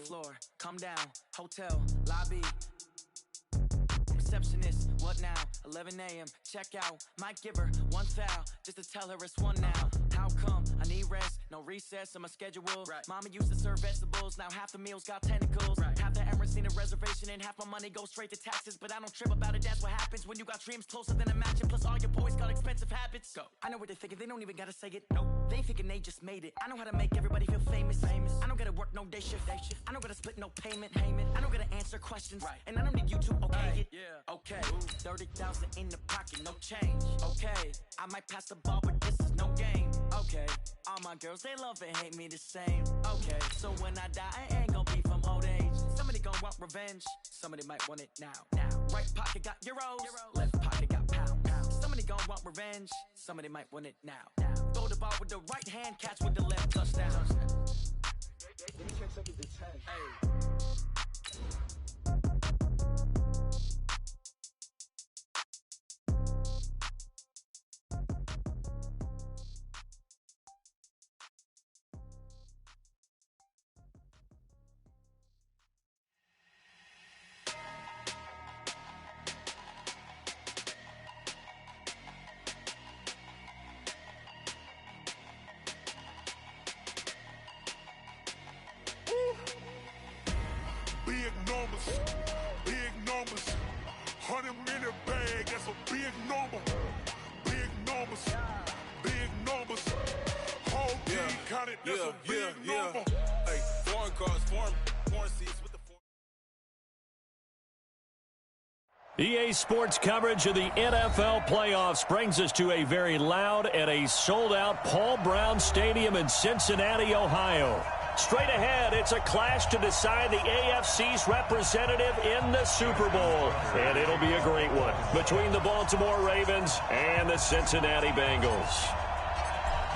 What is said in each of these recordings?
floor, come down, hotel, lobby. Receptionist, what now? 11 a.m., check out. Might give her one foul, just to tell her it's one now. How come? I need rest, no recess on my schedule. Right. Mama used to serve vegetables, now half the meals got tentacles. Right. Half the Emirates need a reservation and half my money goes straight to taxes. But I don't trip about it, that's what happens when you got dreams closer than a match. And plus all your boys got expensive habits. Go. I know what they're thinking, they don't even gotta say it. Nope. They ain't thinking they just made it. I know how to make everybody feel famous. I don't gotta work no day shift. I don't gotta split no payment. I don't gotta answer questions. Right. And I don't need you to okay it. Yeah. Okay, 30,000 in the pocket, no change. Okay, I might pass the ball, but this is no game. Okay, all my girls, they love and hate me the same. Okay, so when I die, I ain't gonna be from old age. Somebody gonna want revenge, somebody might want it now. Right pocket got euros, left pocket got pounds. Somebody gonna want revenge, somebody might want it now. Throw the ball with the right hand, catch with the left, touchdown. Let me check something to 10. Hey. Big numbers, 100-minute bag, that's a big number. Big numbers, whole team counted, that's a big number. Hey, foreign cars, foreign seats with the EA Sports coverage of the NFL playoffs brings us to a very loud and a sold-out Paul Brown Stadium in Cincinnati, Ohio. Straight ahead, it's a clash to decide the AFC's representative in the Super Bowl. And it'll be a great one between the Baltimore Ravens and the Cincinnati Bengals.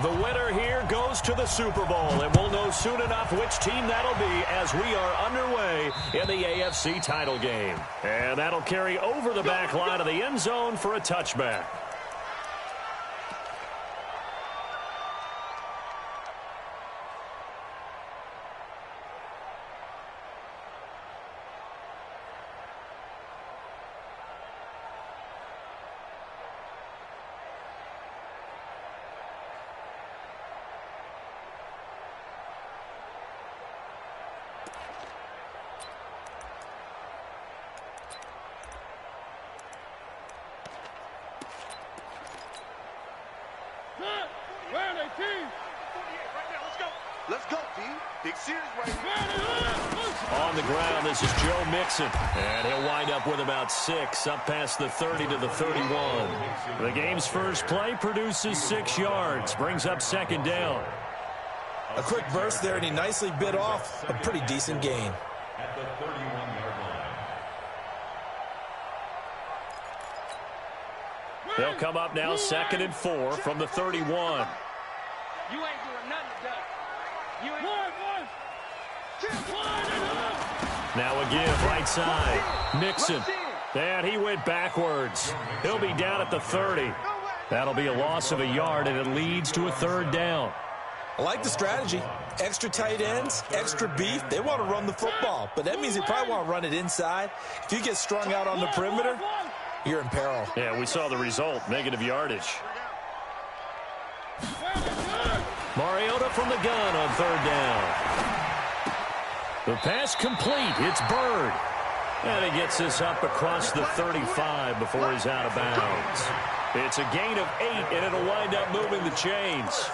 The winner here goes to the Super Bowl, and we'll know soon enough which team that'll be as we are underway in the AFC title game. And that'll carry over the back line of the end zone for a touchback. Let's go, D. Big series right here. On the ground, this is Joe Mixon. And he'll wind up with about 6, up past the 30 to the 31. The game's first play produces 6 yards, brings up second down. A quick burst there, and he nicely bit off a pretty decent gain. At the 31-yard line. They'll come up now 2nd and 4 from the 31. You ain't doing nothing, Doug. Now again, right side. Mixon. And he went backwards. He'll be down at the 30. That'll be a loss of a yard, and it leads to a 3rd down. I like the strategy. Extra tight ends, extra beef. They want to run the football, but that means they probably want to run it inside. If you get strung out on the perimeter, you're in peril. Yeah, we saw the result, negative yardage. Mariota from the gun on 3rd down. The pass complete. It's Bird. And he gets this up across the 35 before he's out of bounds. It's a gain of 8, and it'll wind up moving the chains.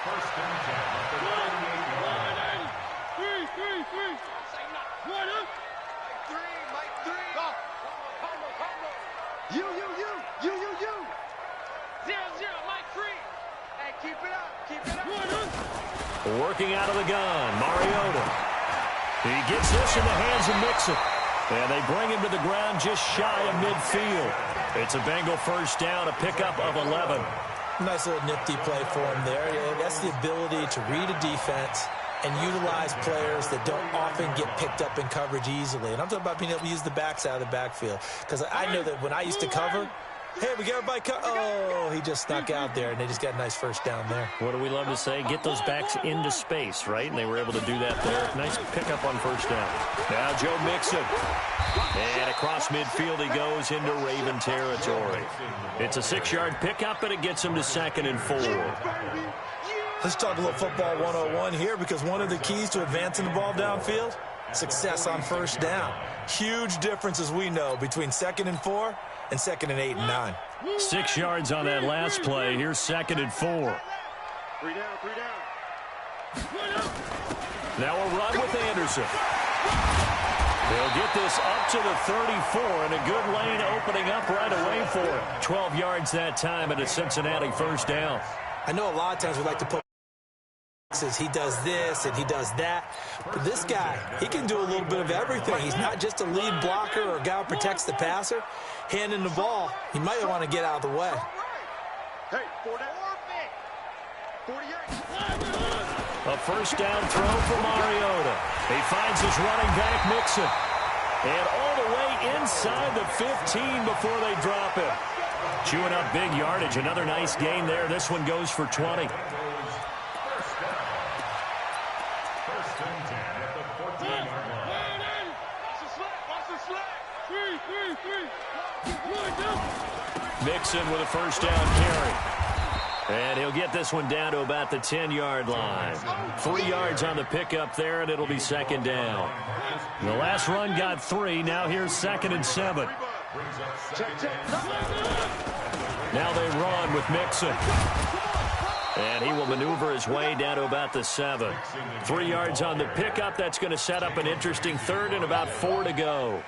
First down, at the 38-yard line. Working out of the gun, Mariota. He gets this in the hands of Mixon. And they bring him to the ground just shy of midfield. It's a Bengal first down, a pickup of 11. Nice little nifty play for him there. Yeah, that's the ability to read a defense and utilize players that don't often get picked up in coverage easily. And I'm talking about being able to use the backs out of the backfield. Because I know that when I used to cover, Hey, we got everybody oh, he just snuck out there, and they just got a nice first down there. What do we love to say? Get those backs into space, right? And they were able to do that there. Nice pickup on first down. Now Joe Mixon. And across midfield he goes into Raven territory. It's a 6-yard pickup, and it gets him to 2nd and 4. Let's talk a little football 101 here, because one of the keys to advancing the ball downfield, success on first down. Huge difference, as we know, between 2nd and 4 and 2nd and 8 and 9. 6 yards on that last play. Here's 2nd and 4. 3 down, 3 down. Now a run with Anderson. They'll get this up to the 34, and a good lane opening up right away for him. 12 yards that time, and a Cincinnati first down. I know a lot of times we like to put says he does this and he does that. But this guy, he can do a little bit of everything. He's not just a lead blocker or a guy who protects the passer. Handing the ball, he might want to get out of the way. Hey, 4 down. 48. A first down throw for Mariota. He finds his running back, Mixon. And all the way inside the 15 before they drop him. Chewing up big yardage. Another nice gain there. This one goes for 20. Mixon with a first down carry. And he'll get this one down to about the 10-yard line. 3 yards on the pickup there, and it'll be 2nd down. The last run got 3. Now here's 2nd and 7. Now they run with Mixon. And he will maneuver his way down to about the 7. 3 yards on the pickup. That's going to set up an interesting 3rd and about 4 to go.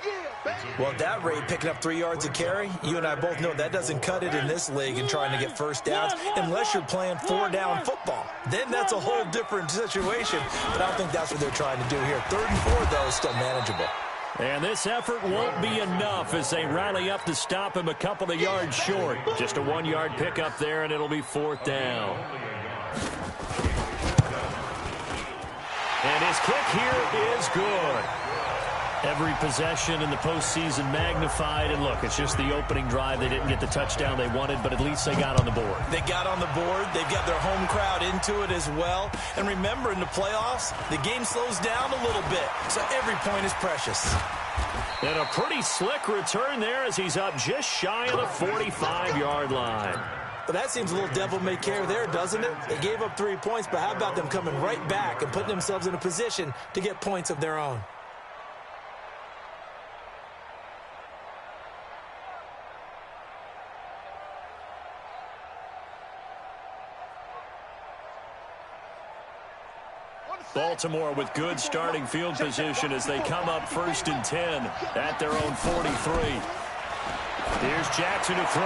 Well, at that rate, picking up 3 yards a carry, you and I both know that doesn't cut it in this league and trying to get first downs unless you're playing 4-down football. Then that's a whole different situation, but I don't think that's what they're trying to do here. 3rd and 4, though, is still manageable. And this effort won't be enough as they rally up to stop him a couple of yards short. Just a 1-yard pickup there, and it'll be 4th down. And his kick here is good. Every possession in the postseason magnified. And look, it's just the opening drive. They didn't get the touchdown they wanted, but at least they got on the board. They got on the board. They've got their home crowd into it as well. And remember, in the playoffs, the game slows down a little bit, so every point is precious. And a pretty slick return there as he's up just shy of the 45-yard line. But that seems a little devil-may-care there, doesn't it? They gave up 3 points, but how about them coming right back and putting themselves in a position to get points of their own? Baltimore with good starting field position as they come up 1st and 10 at their own 43. Here's Jackson to throw.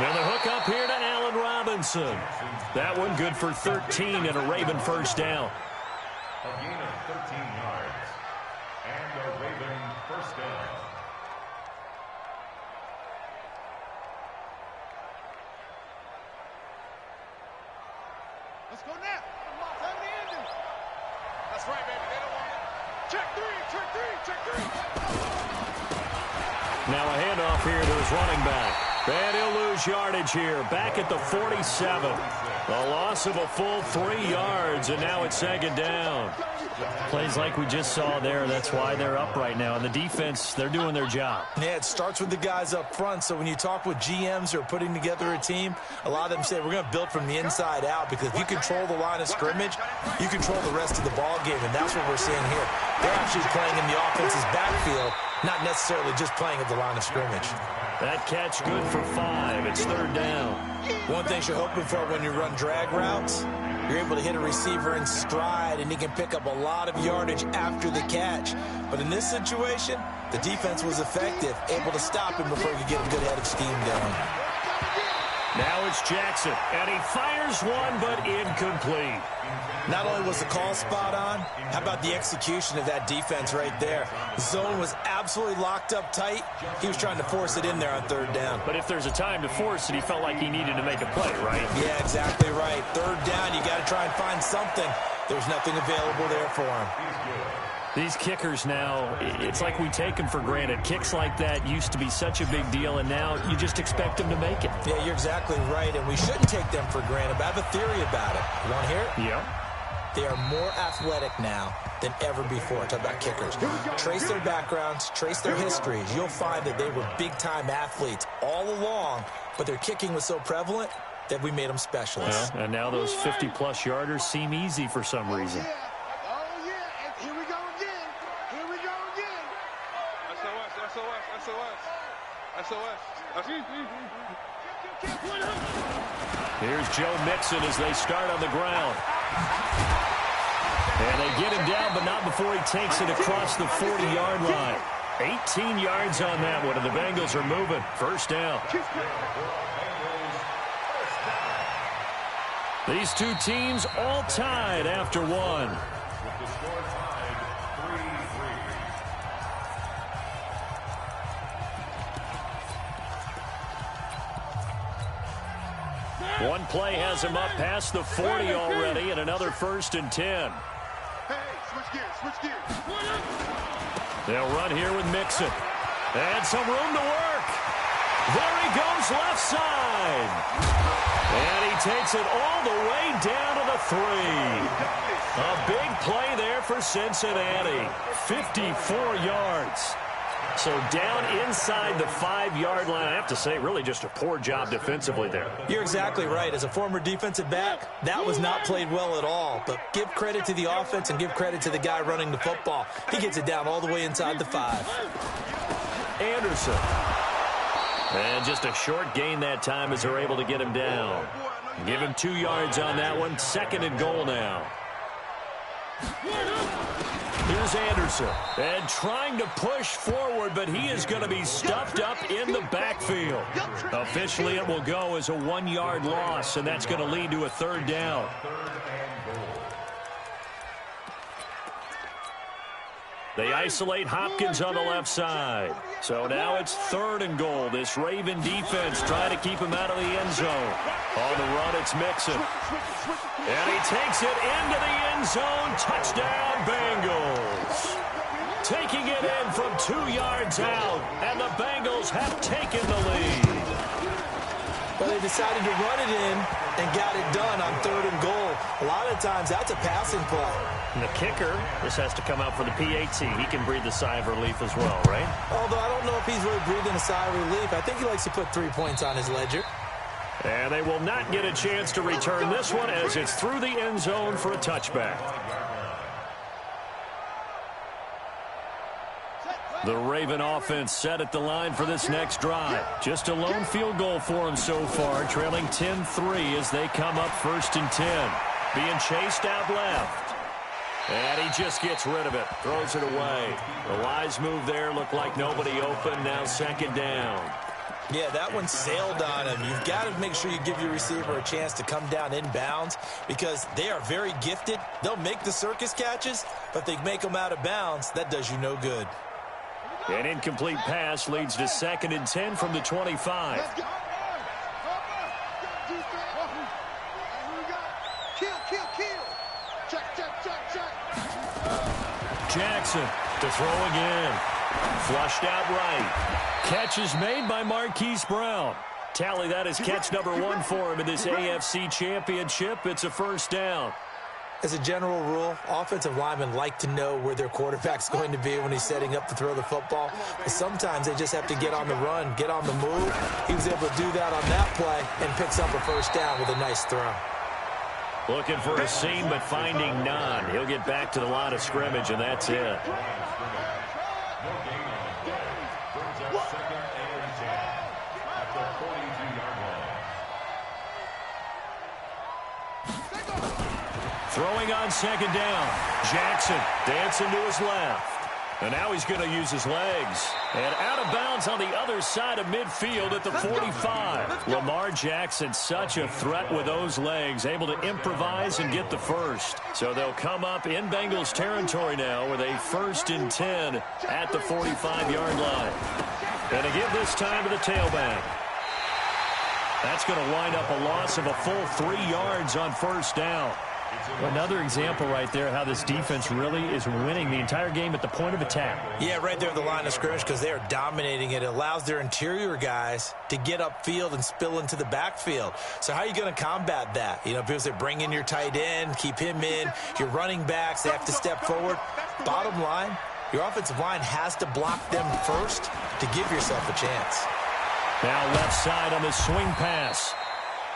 And the hook up here to Allen Robinson. That one good for 13 and a Raven first down. A gain of 13 yards. And a Raven first down. Let's go now. That's right, baby. They don't want it. Check 3, check 3, check 3. Now a handoff here to his running back. And he'll lose yardage here. Back at the 47. A loss of a full 3 yards, and now it's 2nd down. Plays like we just saw there. That's why they're up right now. And the defense, they're doing their job. Yeah, it starts with the guys up front. So when you talk with GMs who are putting together a team, a lot of them say we're going to build from the inside out, because if you control the line of scrimmage, you control the rest of the ball game, and that's what we're seeing here. They're actually playing in the offense's backfield, not necessarily just playing at the line of scrimmage. That catch good for 5. It's 3rd down. One thing you're hoping for when you run drag routes, you're able to hit a receiver in stride, and he can pick up a lot of yardage after the catch. But in this situation, the defense was effective, able to stop him before he could get a good head of steam going. Now it's Jackson, and he fires one, but incomplete. Not only was the call spot on, how about the execution of that defense right there? The zone was absolutely locked up tight. He was trying to force it in there on 3rd down. But if there's a time to force it, he felt like he needed to make a play, right? Yeah, exactly right. 3rd down, you got to try and find something. There's nothing available there for him. These kickers now, it's like we take them for granted. Kicks like that used to be such a big deal, and now you just expect them to make it. Yeah, you're exactly right, and we shouldn't take them for granted. But I have a theory about it. You want to hear it? Yeah. They are more athletic now than ever before. Talk about kickers. Trace their backgrounds, trace their histories. You'll find that they were big-time athletes all along, but their kicking was so prevalent that we made them specialists. Yeah, and now those 50-plus yarders seem easy for some reason. Oh, yeah. And here we go again. Here we go again. SOS. Here's Joe Mixon as they start on the ground. And they get him down, but not before he takes it across the 40-yard line. 18 yards on that one, and the Bengals are moving. First down. These two teams all tied after one. With the score tied 3-3. One play has him up past the 40 already, and another 1st and 10. Hey, switch gears. They'll run here with Mixon. And some room to work. There he goes left side. And he takes it all the way down to the 3. A big play there for Cincinnati. 54 yards. So down inside the 5-yard line. I have to say, really just a poor job defensively there. You're exactly right. As a former defensive back, that was not played well at all. But give credit to the offense and give credit to the guy running the football. He gets it down all the way inside the 5. Anderson. And just a short gain that time as they're able to get him down. Give him 2 yards on that one. 2nd and goal now. Here's Anderson. And trying to push forward, but he is going to be stuffed up in the backfield. Officially, it will go as a 1-yard loss, and that's going to lead to a 3rd down. They isolate Hopkins on the left side. So now it's 3rd and goal. This Raven defense trying to keep him out of the end zone. On the run, it's Mixon. And he takes it into the end zone. Touchdown, Bengals. Taking it in from 2 yards out. And the Bengals have taken the lead. Well, they decided to run it in and got it done on 3rd and goal. A lot of times, that's a passing play. And the kicker, this has to come out for the PAT. He can breathe a sigh of relief as well, right? Although I don't know if he's really breathing a sigh of relief. I think he likes to put 3 points on his ledger. And they will not get a chance to return this one as it's through the end zone for a touchback. The Raven offense set at the line for this next drive. Just a lone field goal for them so far, trailing 10-3 as they come up 1st and 10. Being chased out left. And he just gets rid of it, throws it away. The wise move there, looked like nobody open, now 2nd down. Yeah, that one sailed on him. You've got to make sure you give your receiver a chance to come down inbounds because they are very gifted. They'll make the circus catches, but if they make them out of bounds, that does you no good. An incomplete pass leads to 2nd and 10 from the 25. Jackson to throw again. Flushed out right. Catch is made by Marquise Brown. Tally, that is catch number 1 for him in this AFC Championship. It's a 1st down. As a general rule, offensive linemen like to know where their quarterback's going to be when he's setting up to throw the football. But sometimes they just have to get on the run, get on the move. He was able to do that on that play and picks up a 1st down with a nice throw. Looking for a seam, but finding none. He'll get back to the line of scrimmage, and that's it. Throwing on 2nd down. Jackson dancing to his left. And now he's going to use his legs. And out of bounds on the other side of midfield at the 45. Lamar Jackson, such a threat with those legs, able to improvise and get the 1st. So they'll come up in Bengals territory now with a 1st and 10 at the 45-yard line. And to give this time to the tailback. That's going to wind up a loss of a full 3 yards on 1st down. Another example right there how this defense really is winning the entire game at the point of attack. Yeah, right there at the line of scrimmage because they are dominating it. It allows their interior guys to get upfield and spill into the backfield. So how are you going to combat that? You know, people say bring in your tight end, keep him in. Your running backs, they have to step forward. Bottom line, your offensive line has to block them first to give yourself a chance. Now left side on the swing pass.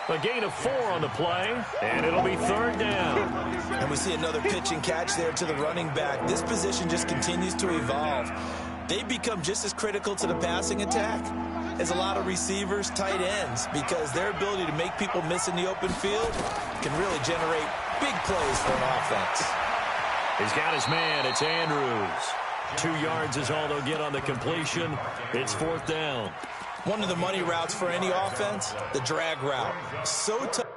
A gain of 4 on the play, and it'll be 3rd down. And we see another pitch and catch there to the running back. This position just continues to evolve. They become just as critical to the passing attack as a lot of receivers, tight ends, because their ability to make people miss in the open field can really generate big plays for an offense. He's got his man. It's Andrews. 2 yards is all they'll get on the completion. It's 4th down. One of the money routes for any offense, the drag route. So tough.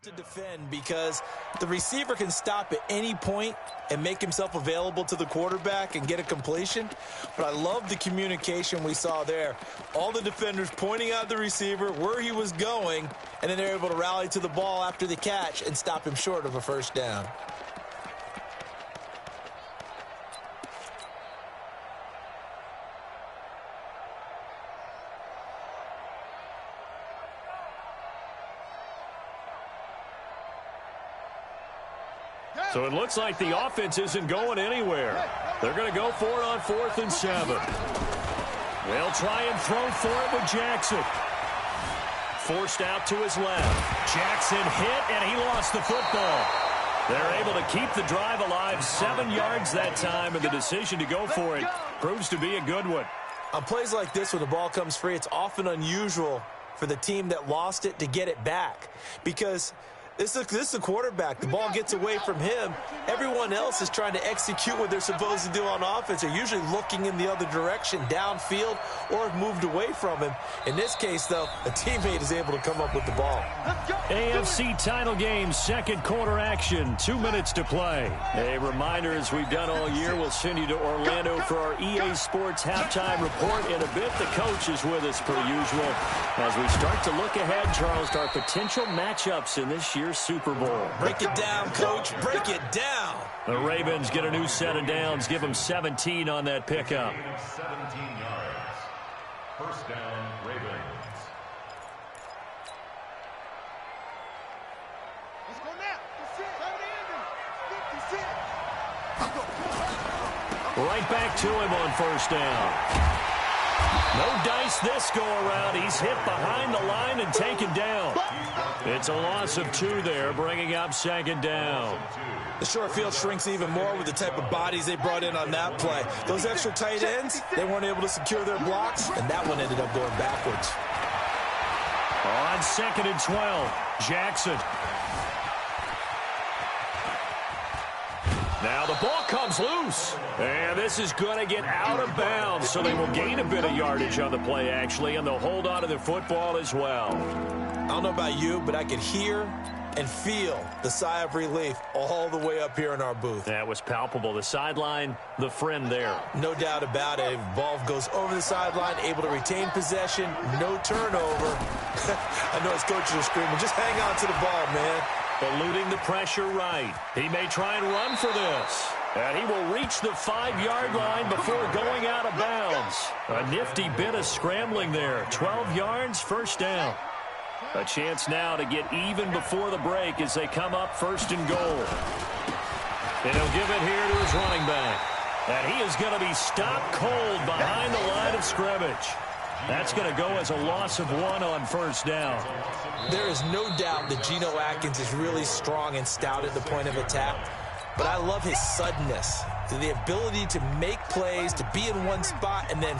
To defend because the receiver can stop at any point and make himself available to the quarterback and get a completion. But I love the communication we saw there. All the defenders pointing out the receiver where he was going, and then they're able to rally to the ball after the catch and stop him short of a 1st down. So it looks like the offense isn't going anywhere. They're going to go for it on 4th and 7. They'll try and throw for it with Jackson. Forced out to his left. Jackson hit, and he lost the football. They're able to keep the drive alive 7 yards that time, and the decision to go for it proves to be a good one. On plays like this, when the ball comes free, it's often unusual for the team that lost it to get it back because this is a quarterback. The ball gets away from him. Everyone else is trying to execute what they're supposed to do on offense. They're usually looking in the other direction, downfield, or have moved away from him. In this case, though, a teammate is able to come up with the ball. AFC title game, 2nd quarter action, 2 minutes to play. A reminder, as we've done all year, we'll send you to Orlando for our EA Sports halftime report. In a bit, the coach is with us per usual as we start to look ahead, Charles, to our potential matchups in this year's Super Bowl. Break it down, Coach. Break it down. The Ravens get a new set of downs. Give them 17 on that pickup. 17 yards. 1st down, Ravens. Let's go now. 56. Right back to him on 1st down. No dice this go-around. He's hit behind the line and taken down. It's a loss of 2 there, bringing up 2nd down. The short field shrinks even more with the type of bodies they brought in on that play. Those extra tight ends, they weren't able to secure their blocks, and that one ended up going backwards. On 2nd and 12, Jackson. Now the ball comes loose. And this is going to get out of bounds, so they will gain a bit of yardage on the play, actually, and they'll hold on to the football as well. I don't know about you, but I could hear and feel the sigh of relief all the way up here in our booth. That was palpable. The sideline, the friend there. No doubt about it. Ball goes over the sideline, able to retain possession, no turnover. I know his coaches are screaming, just hang on to the ball, man. Eluding the pressure right. He may try and run for this. And he will reach the 5-yard line before going out of bounds. A nifty bit of scrambling there. 12 yards, 1st down. A chance now to get even before the break as they come up 1st and goal. And he'll give it here to his running back. And he is going to be stopped cold behind the line of scrimmage. That's going to go as a loss of 1 on 1st down. There is no doubt that Geno Atkins is really strong and stout at the point of attack. But I love his suddenness, the ability to make plays, to be in one spot, and then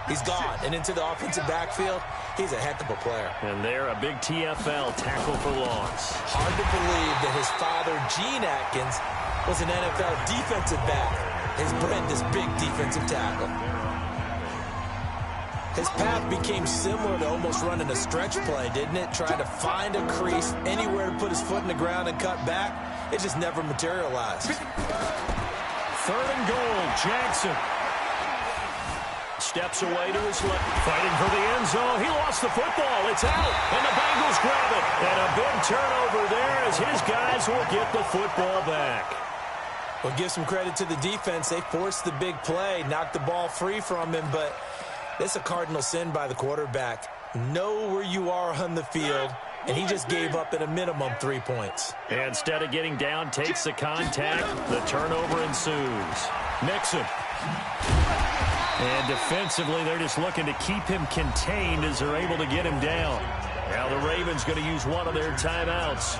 he's gone. And into the offensive backfield, he's a heck of a player. And there, a big TFL, tackle for loss. Hard to believe that his father, Gene Atkins, was an NFL defensive back. His brand is big defensive tackle. His path became similar to almost running a stretch play, didn't it? Trying to find a crease, anywhere to put his foot in the ground and cut back. It just never materialized. 3rd and goal, Jackson. Steps away to his left. Fighting for the end zone. He lost the football. It's out. And the Bengals grab it. And a big turnover there as his guys will get the football back. Well, give some credit to the defense. They forced the big play, knocked the ball free from him, but it's a cardinal sin by the quarterback. Know where you are on the field, and he just gave up at a minimum 3 points. And instead of getting down, takes the contact. The turnover ensues. Nixon. And defensively, they're just looking to keep him contained as they're able to get him down. Now the Ravens going to use one of their timeouts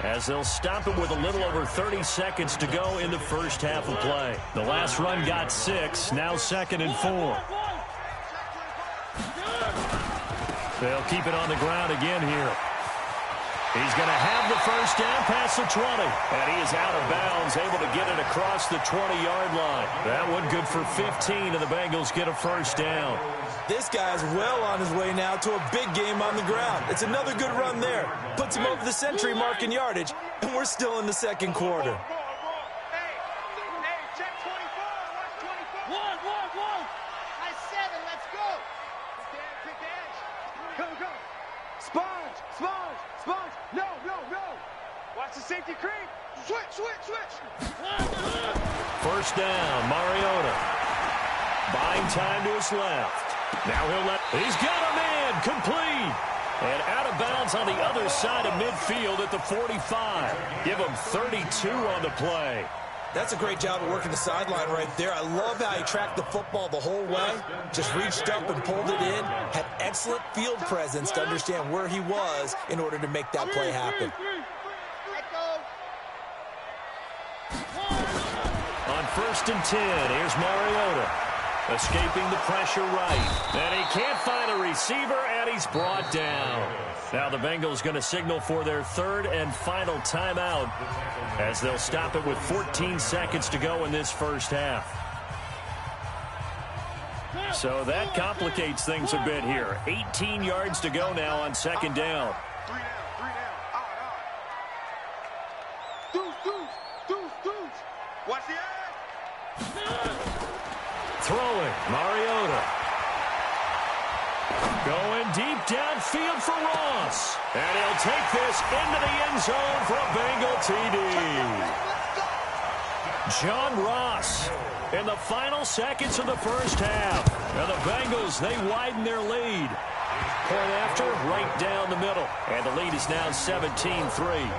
as they'll stop him with a little over 30 seconds to go in the first half of play. The last run got 6, now 2nd and 4. They'll keep it on the ground again here. He's going to have the first down past the 20. And he is out of bounds, able to get it across the 20-yard line. That one good for 15, and the Bengals get a first down. This guy's well on his way now to a big game on the ground. It's another good run there. Puts him over the century mark in yardage, and we're still in the second quarter. Hey, check 24. Watch 24. One. Nice 7. Let's go. Pick the edge. Go. Sponge. No. Watch the safety creep. Switch. First down, Mariota. Buying time to his left. Now he's got a man, complete. And out of bounds on the other side of midfield at the 45. Give him 32 on the play. That's a great job of working the sideline right there. I love how he tracked the football the whole way. Just reached up and pulled it in. Had excellent field presence to understand where he was in order to make that play happen. On 1st and 10, here's Mariota. Escaping the pressure right. And he can't find a receiver, and he's brought down. Now the Bengals going to signal for their 3rd and final timeout as they'll stop it with 14 seconds to go in this first half. So that complicates things a bit here. 18 yards to go now on 2nd down. 3 down. Deuce. Watch the edge. Throwing, Mariota. Going deep downfield for Ross. And he'll take this into the end zone for a Bengal TD. John Ross in the final seconds of the first half. Now the Bengals, they widen their lead. Point after, right down the middle. And the lead is now 17-3.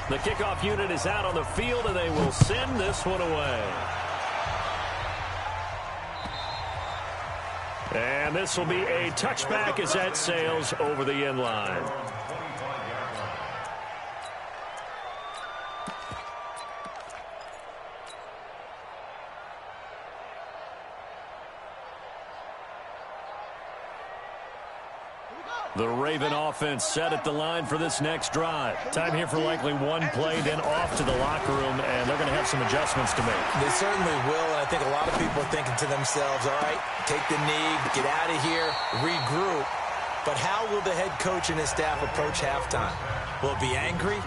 The kickoff unit is out on the field, and they will send this one away. And this will be a touchback as that sails over the end line. The Raven offense set at the line for this next drive. Time here for likely one play, then off to the locker room, and they're going to have some adjustments to make. They certainly will, and I think a lot of people are thinking to themselves, all right, take the knee, get out of here, regroup. But how will the head coach and his staff approach halftime? Will it be angry?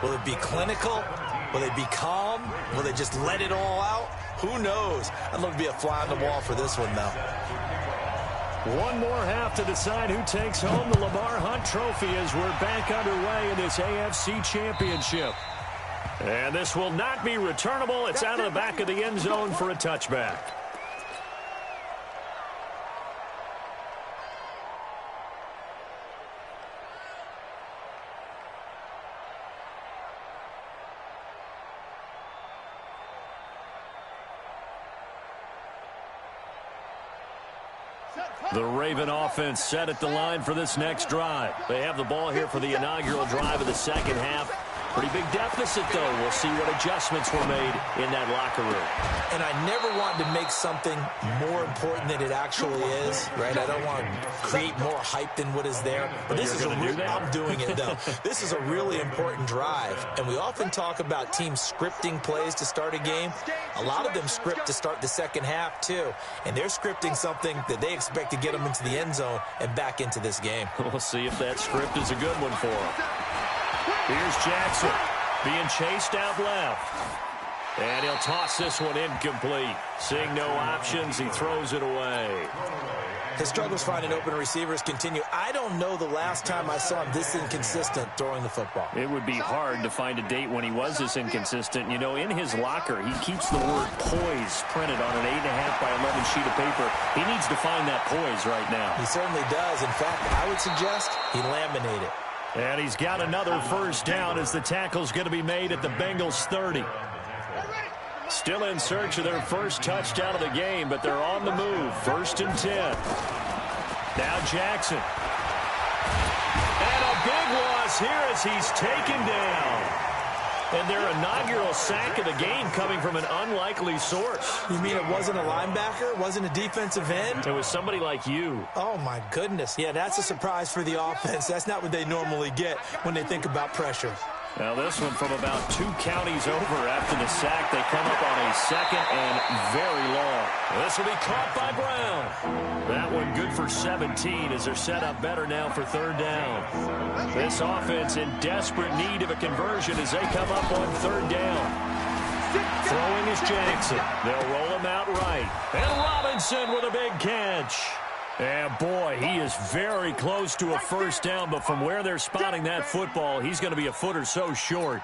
Will it be clinical? Will they be calm? Will they just let it all out? Who knows? I'd love to be a fly on the wall for this one, though. One more half to decide who takes home the Lamar Hunt Trophy as we're back underway in this AFC Championship. And this will not be returnable. It's out of the back of the end zone for a touchback. The Raven offense set at the line for this next drive. They have the ball here for the inaugural drive of the second half. Pretty big deficit, though. We'll see what adjustments were made in that locker room. And I never want to make something more important than it actually is, right? I don't want to create more hype than what is there. But this is I'm doing it, though. This is a really important drive. And we often talk about teams scripting plays to start a game. A lot of them script to start the second half, too. And they're scripting something that they expect to get them into the end zone and back into this game. We'll see if that script is a good one for them. Here's Jackson being chased out left. And he'll toss this one incomplete. Seeing no options, he throws it away. His struggles finding open receivers continue. I don't know the last time I saw him this inconsistent throwing the football. It would be hard to find a date when he was this inconsistent. You know, in his locker, he keeps the word poise printed on an 8.5 by 11 sheet of paper. He needs to find that poise right now. He certainly does. In fact, I would suggest he laminate it. And he's got another first down as the tackle's going to be made at the Bengals 30. Still in search of their first touchdown of the game, but they're on the move. 1st and 10. Now Jackson. And a big loss here as he's taken down. And their inaugural sack of the game coming from an unlikely source. You mean it wasn't a linebacker? It wasn't a defensive end? It was somebody like you. Oh, my goodness. Yeah, that's a surprise for the offense. That's not what they normally get when they think about pressure. Now this one from about 2 counties over after the sack. They come up on a 2nd and very long. This will be caught by Brown. That one good for 17 as they're set up better now for 3rd down. This offense in desperate need of a conversion as they come up on 3rd down. Throwing is Jackson. They'll roll him out right. And Robinson with a big catch. And, boy, he is very close to a first down, but from where they're spotting that football, he's going to be a foot or so short.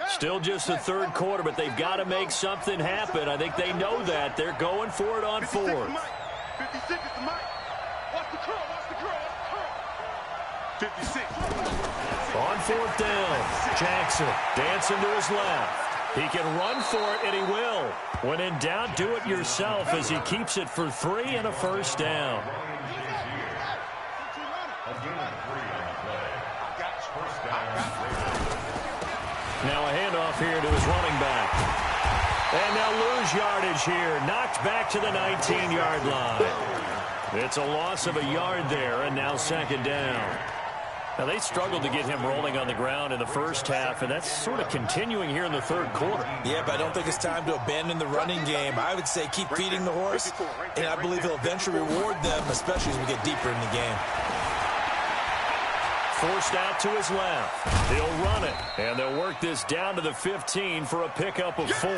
Still just the 3rd quarter, but they've got to make something happen. I think they know that. They're going for it on 4th. 56 is the mic. Watch the curl, watch the curl, watch the curl. 56. On 4th down, Jackson dancing to his left. He can run for it, and he will. When in doubt, do it yourself as he keeps it for 3 and a first down. Now a handoff here to his running back. And they'll lose yardage here. Knocked back to the 19-yard line. It's a loss of a yard there, and now 2nd down. Now, they struggled to get him rolling on the ground in the first half, and that's sort of continuing here in the 3rd quarter. Yeah, but I don't think it's time to abandon the running game. I would say keep feeding the horse, and I believe he'll eventually reward them, especially as we get deeper in the game. Forced out to his left. He'll run it, and they'll work this down to the 15 for a pickup of 4.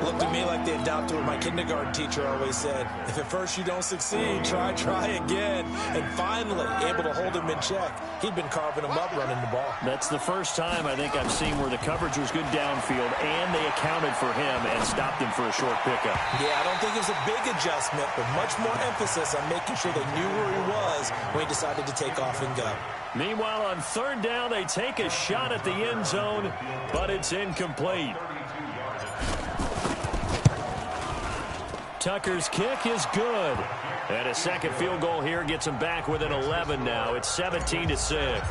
Looked to me like they adopted what my kindergarten teacher always said. If at first you don't succeed, try again. And finally, able to hold him in check. He'd been carving him up running the ball. That's the first time I think I've seen where the coverage was good downfield, and they accounted for him and stopped him for a short pickup. Yeah, I don't think it was a big adjustment, but much more emphasis on making sure they knew where he was when he decided to take off and go. Meanwhile, on 3rd down, they take a shot at the end zone, but it's incomplete. Tucker's kick is good. And a second field goal here gets them back within 11 now. It's 17-6.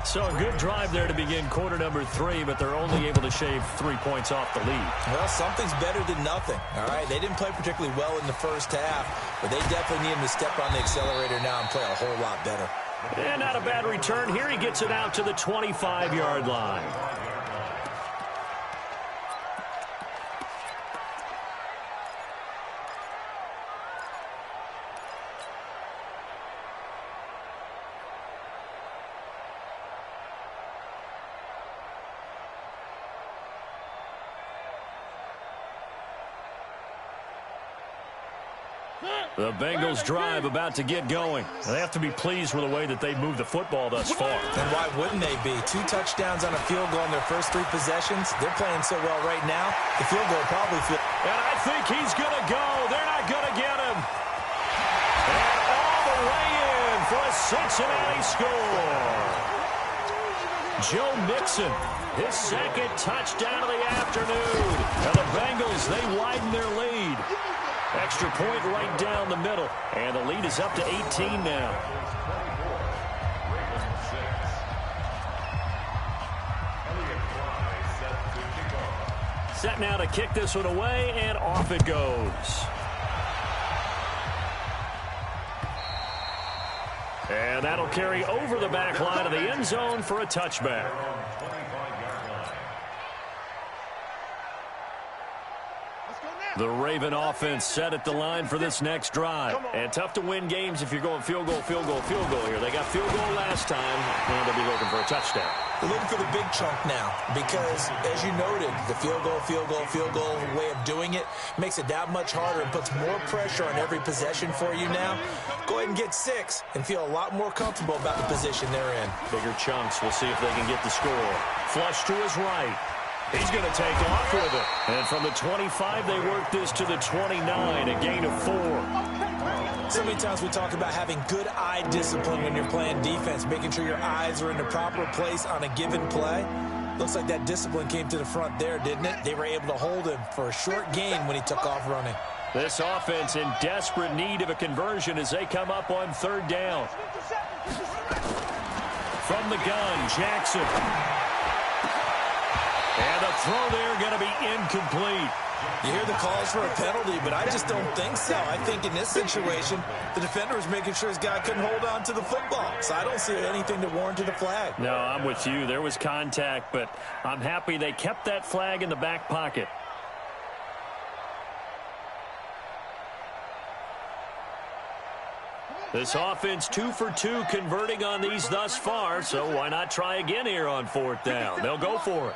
So a good drive there to begin quarter number 3, but they're only able to shave 3 points off the lead. Well, something's better than nothing, all right? They didn't play particularly well in the first half, but they definitely need him to step on the accelerator now and play a whole lot better. And not a bad return. Here he gets it out to the 25-yard line. The Bengals drive about to get going. They have to be pleased with the way that they've moved the football thus far. And why wouldn't they be? 2 touchdowns on a field goal in their first 3 possessions. They're playing so well right now. The field goal probably feel. And I think he's going to go. They're not going to get him. And all the way in for a Cincinnati score. Joe Mixon, his 2nd touchdown of the afternoon. And the Bengals, they widen their lead. Extra point right down the middle. And the lead is up to 18 now. Set now to kick this one away, and off it goes. And that'll carry over the back line of the end zone for a touchback. The Raven offense set at the line for this next drive. And tough to win games if you're going field goal, field goal, field goal here. They got field goal last time, and they'll be looking for a touchdown. They're looking for the big chunk now because, as you noted, the field goal way of doing it makes it that much harder and puts more pressure on every possession for you now. Go ahead and get 6 and feel a lot more comfortable about the position they're in. Bigger chunks. We'll see if they can get the score. Flush to his right. He's going to take off with it. And from the 25, they work this to the 29, a gain of 4. So many times we talk about having good eye discipline when you're playing defense, making sure your eyes are in the proper place on a given play. Looks like that discipline came to the front there, didn't it? They were able to hold him for a short gain when he took off running. This offense in desperate need of a conversion as they come up on 3rd down. From the gun, Jackson. And the throw there going to be incomplete. You hear the calls for a penalty, but I just don't think so. I think in this situation, the defender was making sure his guy couldn't hold on to the football. So I don't see anything to warrant a flag. No, I'm with you. There was contact, but I'm happy they kept that flag in the back pocket. This offense 2 for 2 converting on these thus far, so why not try again here on 4th down? They'll go for it.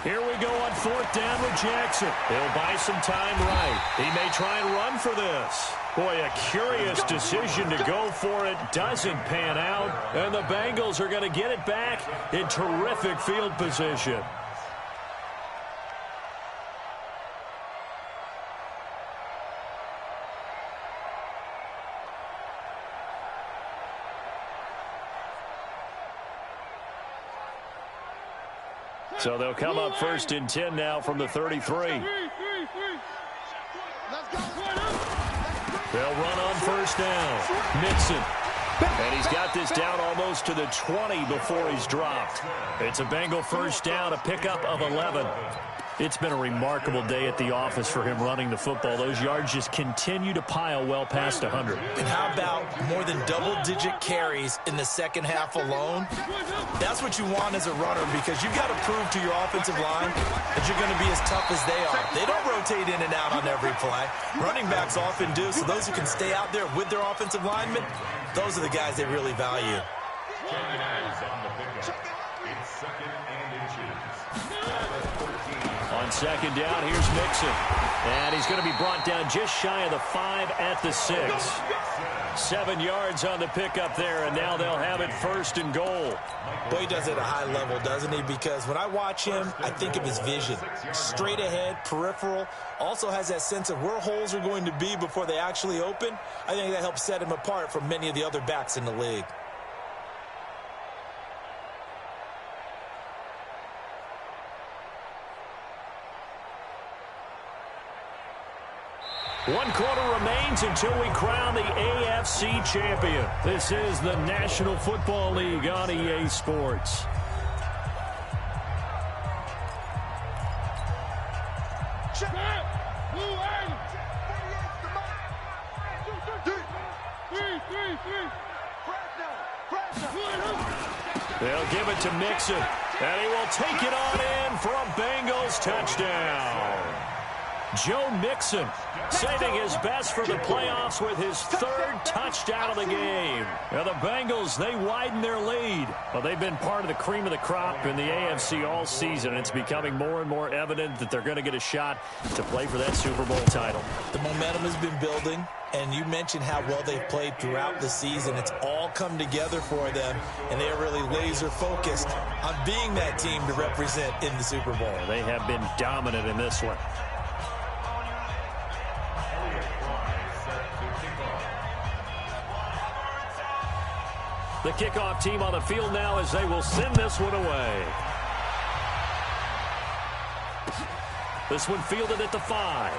Here we go on 4th down with Jackson. He'll buy some time right. He may try and run for this. Boy, a curious decision to go for it. Doesn't pan out. And the Bengals are going to get it back in terrific field position. So they'll come up 1st and 10 now from the 33. They'll run on 1st down. Mixon. And he's got this down almost to the 20 before he's dropped. It's a Bengal 1st down, a pickup of 11. It's been a remarkable day at the office for him running the football. Those yards just continue to pile well past 100. And how about more than double-digit carries in the second half alone? That's what you want as a runner because you've got to prove to your offensive line that you're going to be as tough as they are. They don't rotate in and out on every play. Running backs often do, so those who can stay out there with their offensive linemen, those are the guys they really value. On 2nd down, here's Mixon. And he's going to be brought down just shy of the 5 at the 6. 7 yards on the pickup there, and now they'll have it 1st and goal. Boy, he does it at a high level, doesn't he? Because when I watch him, I think of his vision. Straight ahead, peripheral. Also has that sense of where holes are going to be before they actually open. I think that helps set him apart from many of the other backs in the league. One quarter remains until we crown the AFC champion. This is the National Football League on EA Sports. They'll give it to Mixon, and he will take it on in for a Bengals touchdown. Joe Mixon saving his best for the playoffs with his 3rd touchdown of the game. Now the Bengals, they widen their lead. Well, they've been part of the cream of the crop in the AFC all season. It's becoming more and more evident that they're going to get a shot to play for that Super Bowl title. The momentum has been building, and you mentioned how well they've played throughout the season. It's all come together for them, and they're really laser-focused on being that team to represent in the Super Bowl. They have been dominant in this one. The kickoff team on the field now as they will send this one away. This one fielded at the 5.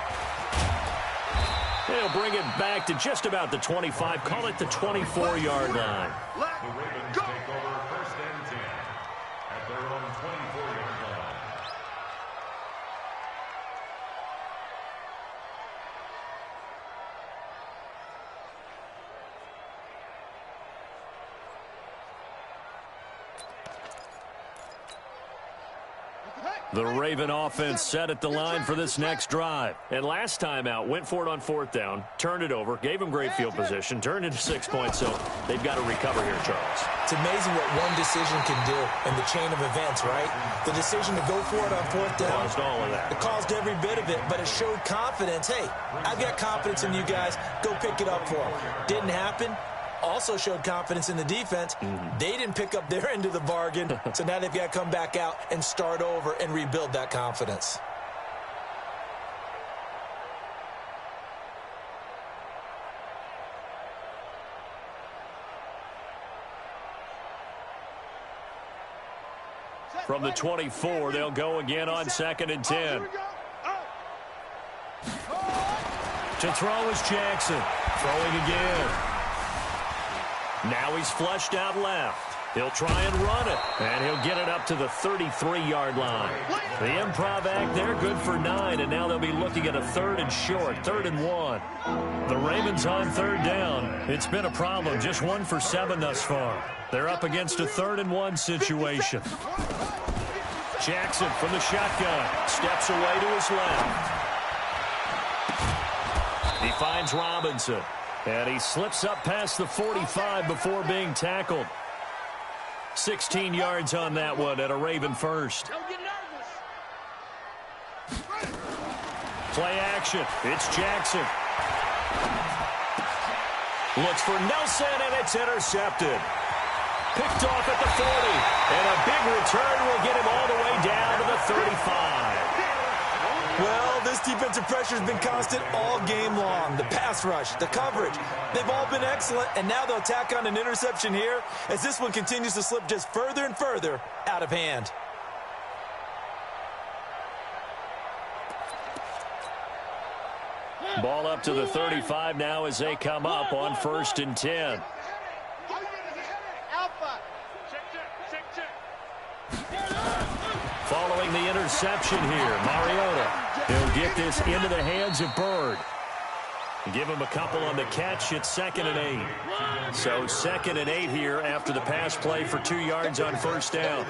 They'll bring it back to just about the 25. Call it the 24-yard line. The Ravens take over 1st and 10 at their own 24-yard line. The Raven offense set at the line for this next drive. And last time out, went for it on 4th down, turned it over, gave them great field position, turned into 6 points, so they've got to recover here, Charles. It's amazing what one decision can do in the chain of events, right? The decision to go for it on 4th down. Caused all of that. It caused every bit of it, but it showed confidence. Hey, I've got confidence in you guys. Go pick it up for them. Didn't happen. Also showed confidence in the defense. They didn't pick up their end of the bargain, so now they've got to come back out and start over and rebuild that confidence. From the 24, they'll go again on 2nd and 10. To throw is Jackson. Throwing again. Now he's flushed out left. He'll try and run it, and he'll get it up to the 33-yard line. The improv act there, good for 9, and now they'll be looking at a 3rd and short, 3rd and 1. The Ravens on 3rd down. It's been a problem, just 1 for 7 thus far. They're up against a 3rd and 1 situation. Jackson from the shotgun, steps away to his left. He finds Robinson. And he slips up past the 45 before being tackled. 16 yards on that one at a Raven first. Play action. It's Jackson. Looks for Nelson, and it's intercepted. Picked off at the 40. And a big return will get him all the way down to the 35. Well, this defensive pressure has been constant all game long. The pass rush, the coverage, they've all been excellent, and now they'll tack on an interception here as this one continues to slip just further and further out of hand. Ball up to the 35 now as they come up on 1st and 10. Following the interception here, Mariota. He'll get this into the hands of Bird. Give him a couple on the catch. It's 2nd and 8. So 2nd and 8 here after the pass play for 2 yards on 1st down.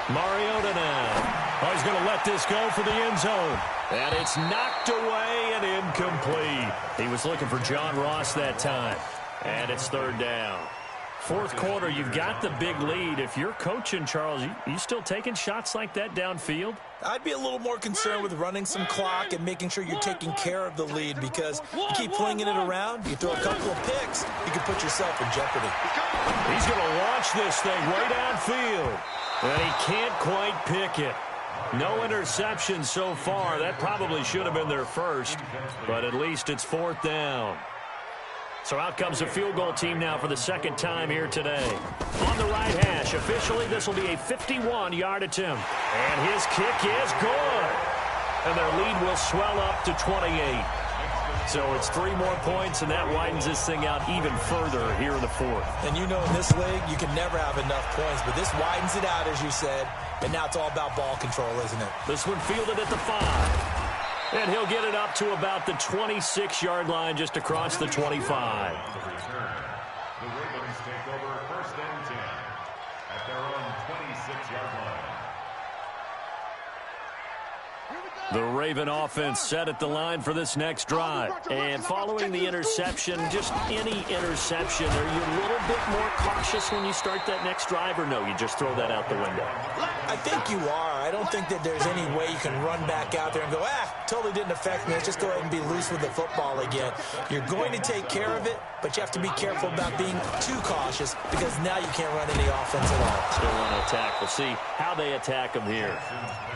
Mariota now. Oh, he's going to let this go for the end zone. And it's knocked away and incomplete. He was looking for John Ross that time. And it's 3rd down. 4th quarter, you've got the big lead. If you're coaching, Charles, you still taking shots like that downfield? I'd be a little more concerned with running some clock and making sure you're taking care of the lead, because you keep flinging it around, you throw a couple of picks, you can put yourself in jeopardy. He's going to launch this thing way downfield. And he can't quite pick it. No interception so far. That probably should have been their first, but at least it's 4th down. So out comes a field goal team now for the 2nd time here today. On the right hash, officially this will be a 51-yard attempt. And his kick is good. And their lead will swell up to 28. So it's 3 more points, and that widens this thing out even further here in the 4th. And you know in this league, you can never have enough points, but this widens it out, as you said. And now it's all about ball control, isn't it? This one fielded at the 5. And he'll get it up to about the 26-yard line just across the 25. The Ravens take over 1st and 10 at their own 26-yard line. The Raven offense set at the line for this next drive. And following the interception, just any interception, are you a little bit more cautious when you start that next drive, or no, you just throw that out the window? I think you are. I don't think that there's any way you can run back out there and go, totally didn't affect me. Let's just go ahead and be loose with the football again. You're going to take care of it, but you have to be careful about being too cautious, because now you can't run any offense at all. Still on attack. We'll see how they attack him here.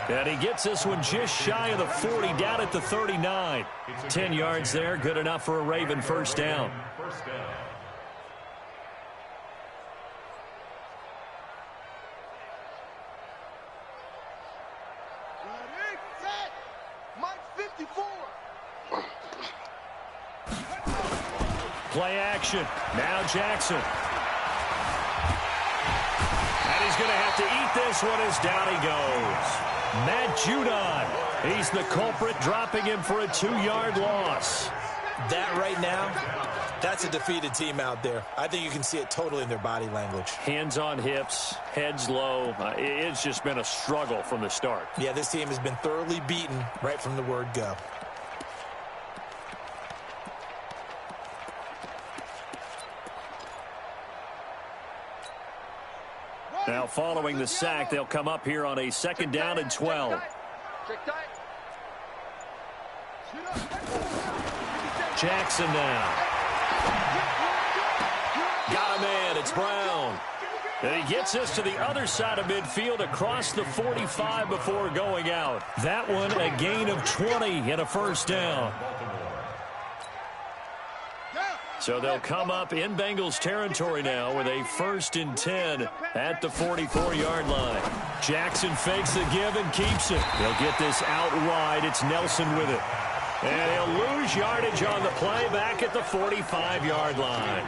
And he gets this one just shy of the 40, down at the 39. 10 yards there, good enough for a Raven 1st down. action. Now Jackson. And he's going to have to eat this one as down he goes. Matt Judon. He's the culprit, dropping him for a 2-yard loss. That right now, that's a defeated team out there. I think you can see it totally in their body language. Hands on hips, heads low. It's just been a struggle from the start. Yeah, this team has been thoroughly beaten right from the word go. Now following the sack, they'll come up here on a 2nd down and 12. Jackson now. Got a man. It's Brown. And he gets us to the other side of midfield across the 45 before going out. That one a gain of 20 and a 1st down. So they'll come up in Bengals territory now with a 1st and 10 at the 44-yard line. Jackson fakes the give and keeps it. They'll get this out wide. It's Nelson with it. And he'll lose yardage on the play back at the 45-yard line.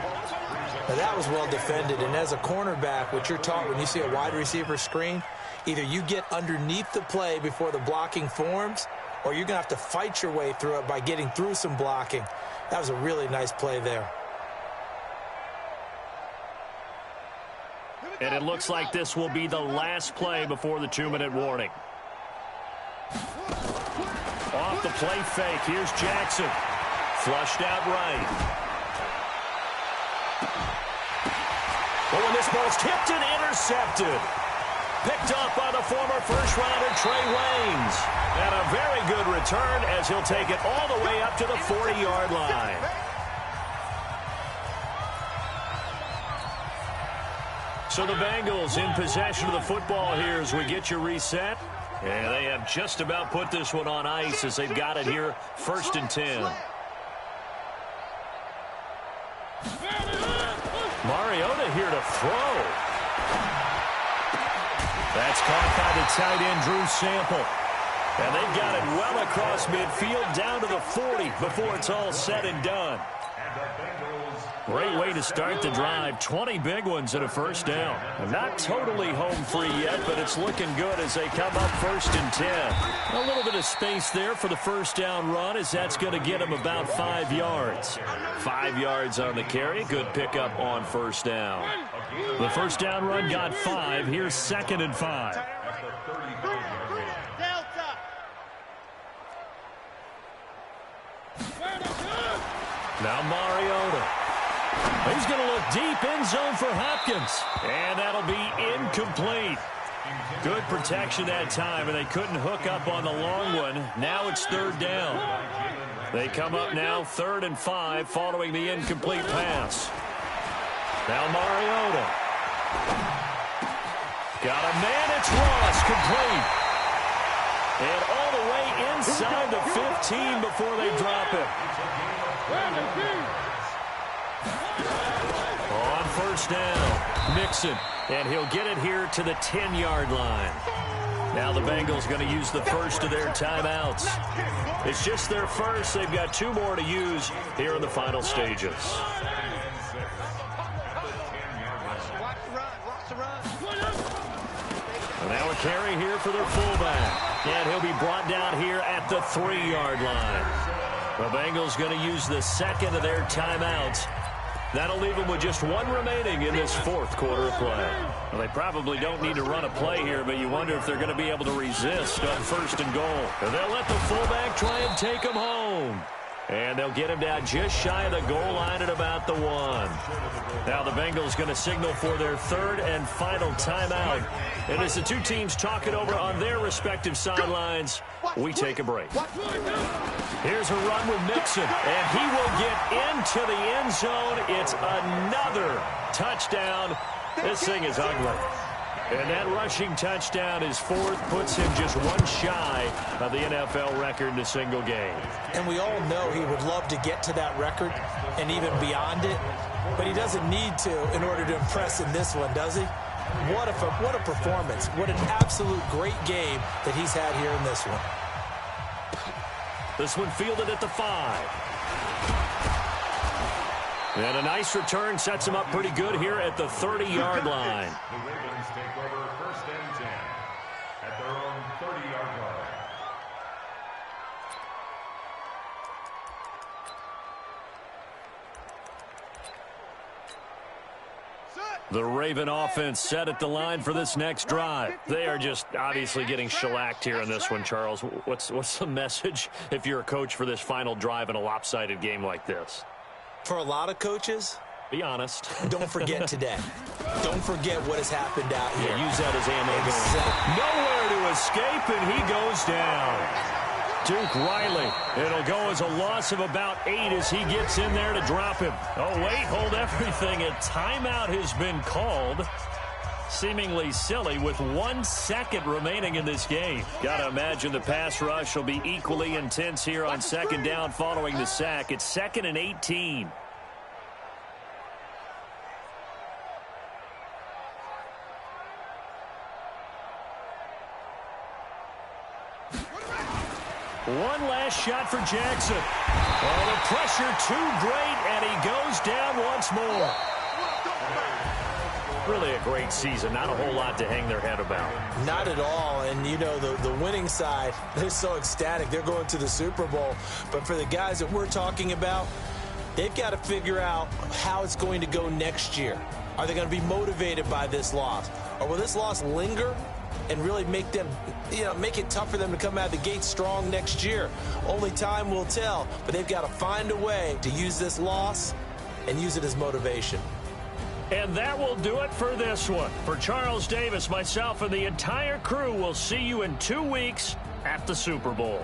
Now that was well defended, and as a cornerback, what you're taught when you see a wide receiver screen, either you get underneath the play before the blocking forms, or you're going to have to fight your way through it by getting through some blocking. That was a really nice play there. And it looks like this will be the last play before the 2-minute warning. Off the play fake. Here's Jackson. Flushed out right. But when this ball's tipped and intercepted. Picked up by the former first-rounder Trey Waynes. And a very good return as he'll take it all the way up to the 40-yard line. So the Bengals in possession of the football here as we get you reset. And they have just about put this one on ice as they've got it here, 1st and 10. Mariota here to throw. That's caught by the tight end, Drew Sample. And they've got it well across midfield down to the 40 before it's all said and done. Great way to start the drive. 20 big ones and a 1st down. Not totally home free yet, but it's looking good as they come up 1st and 10. A little bit of space there for the 1st down run as that's going to get them about 5 yards. 5 yards on the carry. Good pickup on 1st down. The 1st down run got 5. Here's 2nd and 5. Now Mariota. He's going to look deep end zone for Hopkins. And that'll be incomplete. Good protection that time, and they couldn't hook up on the long one. Now it's 3rd down. They come up now 3rd and 5 following the incomplete pass. Now Mariota. Got a man. It's Ross. Complete. And all the way inside the 15 before they drop it. On 1st down, Mixon, and he'll get it here to the 10-yard line. Now the Bengals going to use the first of their timeouts. It's just their first. They've got 2 more to use here in the final stages. And now a carry here for their fullback. And he'll be brought down here at the 3-yard line. The Bengals going to use the 2nd of their timeouts. That'll leave them with just 1 remaining in this 4th quarter of play. Well, they probably don't need to run a play here, but you wonder if they're going to be able to resist on 1st and goal. And they'll let the fullback try and take him home. And they'll get him down just shy of the goal line at about the 1. Now the Bengals going to signal for their 3rd and final timeout. And as the 2 teams talk it over on their respective sidelines, we take a break. Here's a run with Mixon, and he will get into the end zone. It's another touchdown. This thing is ugly. And that rushing touchdown is 4th, puts him just 1 shy of the NFL record in a single game. And we all know he would love to get to that record and even beyond it, but he doesn't need to in order to impress in this one, does he? What a performance. What an absolute great game that he's had here in this one. This one fielded at the 5. And a nice return sets him up pretty good here at the 30-yard line. The Ravens take over 1st and 10 at their own 30-yard line. The Raven offense set at the line for this next drive. They are just obviously getting shellacked here in this one, Charles. What's the message if you're a coach for this final drive in a lopsided game like this? For a lot of coaches, be honest. Don't forget today. Don't forget what has happened out here. Yeah, use that as ammo. Exactly. Nowhere to escape, and he goes down. Duke Riley. It'll go as a loss of about 8 as he gets in there to drop him. Oh, wait, hold everything. A timeout has been called. Seemingly silly with 1 second remaining in this game. Got to imagine the pass rush will be equally intense here on 2nd down following the sack. It's 2nd and 18. One last shot for Jackson. Oh, the pressure too great, and he goes down once more. Really a great season. Not a whole lot to hang their head about. Not at all. And, you know, the winning side, they're so ecstatic. They're going to the Super Bowl. But for the guys that we're talking about, they've got to figure out how it's going to go next year. Are they going to be motivated by this loss? Or will this loss linger and really make them, make it tough for them to come out of the gate strong next year? Only time will tell, but they've got to find a way to use this loss and use it as motivation. And that will do it for this one. For Charles Davis, myself, and the entire crew, we'll see you in 2 weeks at the Super Bowl.